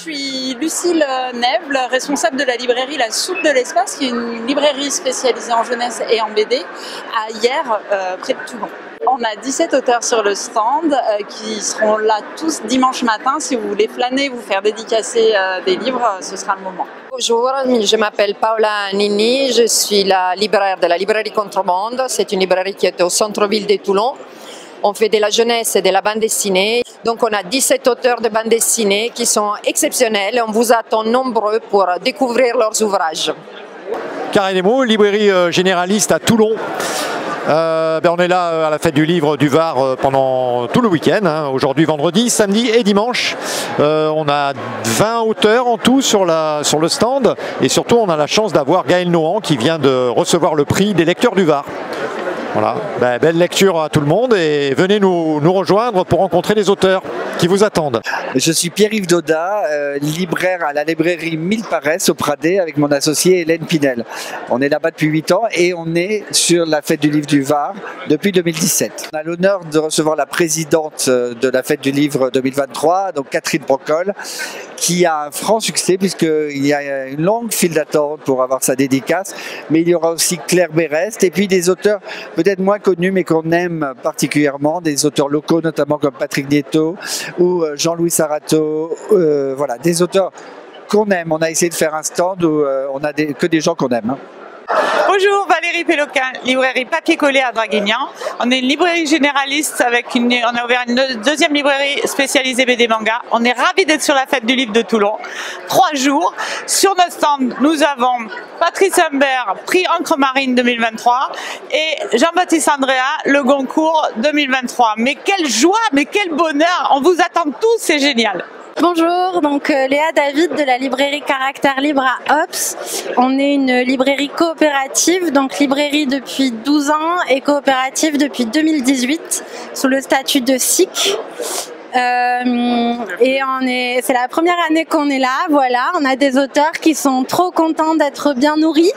suis Lucille Neble, responsable de la librairie La Soupe de l'Espace, qui est une librairie spécialisée en jeunesse et en BD, à Hyères, près de Toulon. On a 17 auteurs sur le stand qui seront là tous dimanche matin. Si vous voulez flâner, vous faire dédicacer des livres, ce sera le moment. Bonjour, je m'appelle Paola Nini, je suis la libraire de la librairie Contremonde. C'est une librairie qui est au centre-ville de Toulon. On fait de la jeunesse et de la bande dessinée. Donc on a 17 auteurs de bande dessinée qui sont exceptionnels. On vous attend nombreux pour découvrir leurs ouvrages. Karel Emo, librairie généraliste à Toulon. On est là à la fête du livre du Var pendant tout le week-end, hein. Aujourd'hui, vendredi, samedi et dimanche. On a 20 auteurs en tout sur le stand et surtout on a la chance d'avoir Gaël Nohan qui vient de recevoir le prix des lecteurs du Var. Voilà, belle lecture à tout le monde et venez nous rejoindre pour rencontrer les auteurs qui vous attendent. Je suis Pierre-Yves Daudat, libraire à la librairie Mille Paresse au Pradé avec mon associé Hélène Pinel. On est là-bas depuis 8 ans et on est sur la fête du livre du Var depuis 2017. On a l'honneur de recevoir la présidente de la fête du livre 2023, donc Catherine Brocol, qui a un franc succès puisqu'il y a une longue file d'attente pour avoir sa dédicace, mais il y aura aussi Claire Berest et puis des auteurs peut-être moins connus mais qu'on aime particulièrement, des auteurs locaux notamment comme Patrick Nieto ou Jean-Louis Sarato, voilà, des auteurs qu'on aime. On a essayé de faire un stand où on a que des gens qu'on aime. Hein. Bonjour, Valérie Péloquin, librairie Papier Collé à Draguignan. On est une librairie généraliste on a ouvert une deuxième librairie spécialisée BD manga. On est ravis d'être sur la fête du livre de Toulon. 3 jours. Sur notre stand, nous avons Patrice Humbert, prix Encre Marine 2023 et Jean-Baptiste Andrea, le Goncourt 2023. Mais quelle joie, mais quel bonheur. On vous attend tous, c'est génial. Bonjour, donc Léa David de la librairie Caractère Libre à Ops. On est une librairie coopérative, donc librairie depuis 12 ans et coopérative depuis 2018 sous le statut de SIC. Et c'est la première année qu'on est là, voilà, on a des auteurs qui sont trop contents d'être bien nourris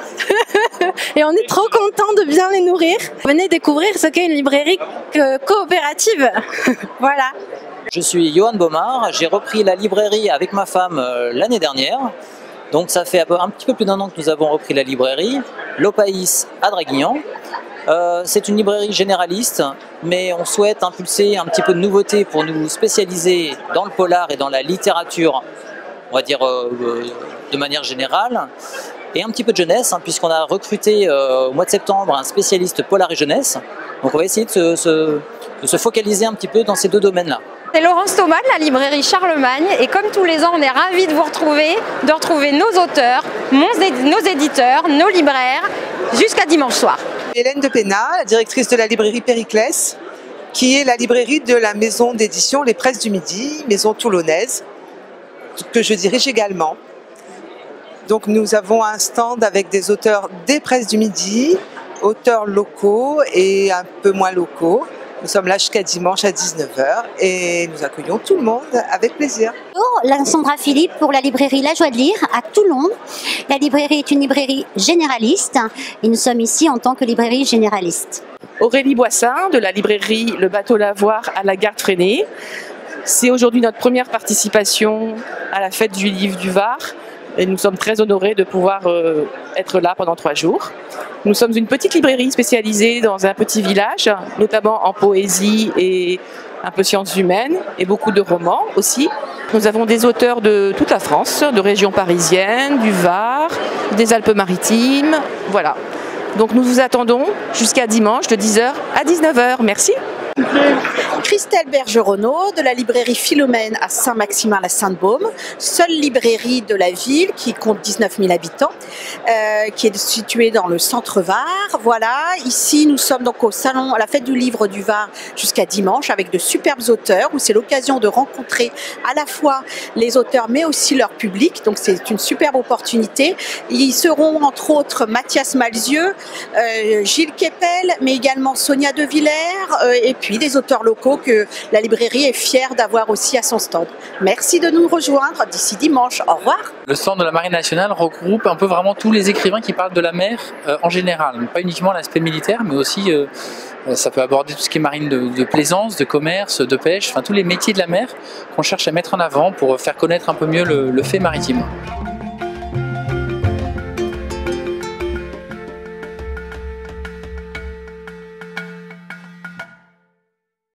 et on est trop contents de bien les nourrir. Venez découvrir ce qu'est une librairie coopérative, voilà. Je suis Johan Baumard, j'ai repris la librairie avec ma femme l'année dernière. Donc ça fait un petit peu plus d'1 an que nous avons repris la librairie, l'Opaïs à Draguignan. C'est une librairie généraliste, mais on souhaite impulser un petit peu de nouveauté pour nous spécialiser dans le polar et dans la littérature, on va dire de manière générale, et un petit peu de jeunesse, hein, puisqu'on a recruté au mois de septembre un spécialiste polar et jeunesse. Donc on va essayer de se focaliser un petit peu dans ces 2 domaines-là. C'est Laurence Thomas de la librairie Charlemagne et comme tous les ans on est ravis de vous retrouver, de retrouver nos auteurs, nos éditeurs, nos libraires jusqu'à dimanche soir. Hélène de Pénat, la directrice de la librairie Périclès, qui est la librairie de la maison d'édition Les Presses du Midi, maison toulonnaise, que je dirige également. Donc nous avons un stand avec des auteurs des Presses du Midi, auteurs locaux et un peu moins locaux. Nous sommes là jusqu'à dimanche à 19h et nous accueillons tout le monde avec plaisir. Bonjour, Sandra Philippe pour la librairie La Joie de Lire à Toulon. La librairie est une librairie généraliste et nous sommes ici en tant que librairie généraliste. Aurélie Boissin de la librairie Le Bateau Lavoir à la Garde Freinet. C'est aujourd'hui notre première participation à la fête du livre du Var et nous sommes très honorés de pouvoir être là pendant 3 jours. Nous sommes une petite librairie spécialisée dans un petit village, notamment en poésie et un peu sciences humaines et beaucoup de romans aussi. Nous avons des auteurs de toute la France, de régions parisiennes, du Var, des Alpes-Maritimes, voilà. Donc nous vous attendons jusqu'à dimanche de 10h à 19h. Merci. Christelle Bergeronneau de la librairie Philomène à Saint-Maximin-la-Sainte-Baume, seule librairie de la ville qui compte 19 000 habitants, qui est située dans le centre Var. Voilà, ici nous sommes donc au salon, à la fête du livre du Var jusqu'à dimanche avec de superbes auteurs où c'est l'occasion de rencontrer à la fois les auteurs mais aussi leur public, donc c'est une superbe opportunité. Ils seront entre autres Mathias Malzieu, Gilles Kepel, mais également Sonia De Villers et puis des auteurs locaux que la librairie est fière d'avoir aussi à son stand. Merci de nous rejoindre d'ici dimanche. Au revoir. Le stand de la Marine nationale regroupe un peu vraiment tous les écrivains qui parlent de la mer en général. Pas uniquement l'aspect militaire, mais aussi Ça peut aborder tout ce qui est marine de plaisance, de commerce, de pêche, enfin tous les métiers de la mer qu'on cherche à mettre en avant pour faire connaître un peu mieux le fait maritime.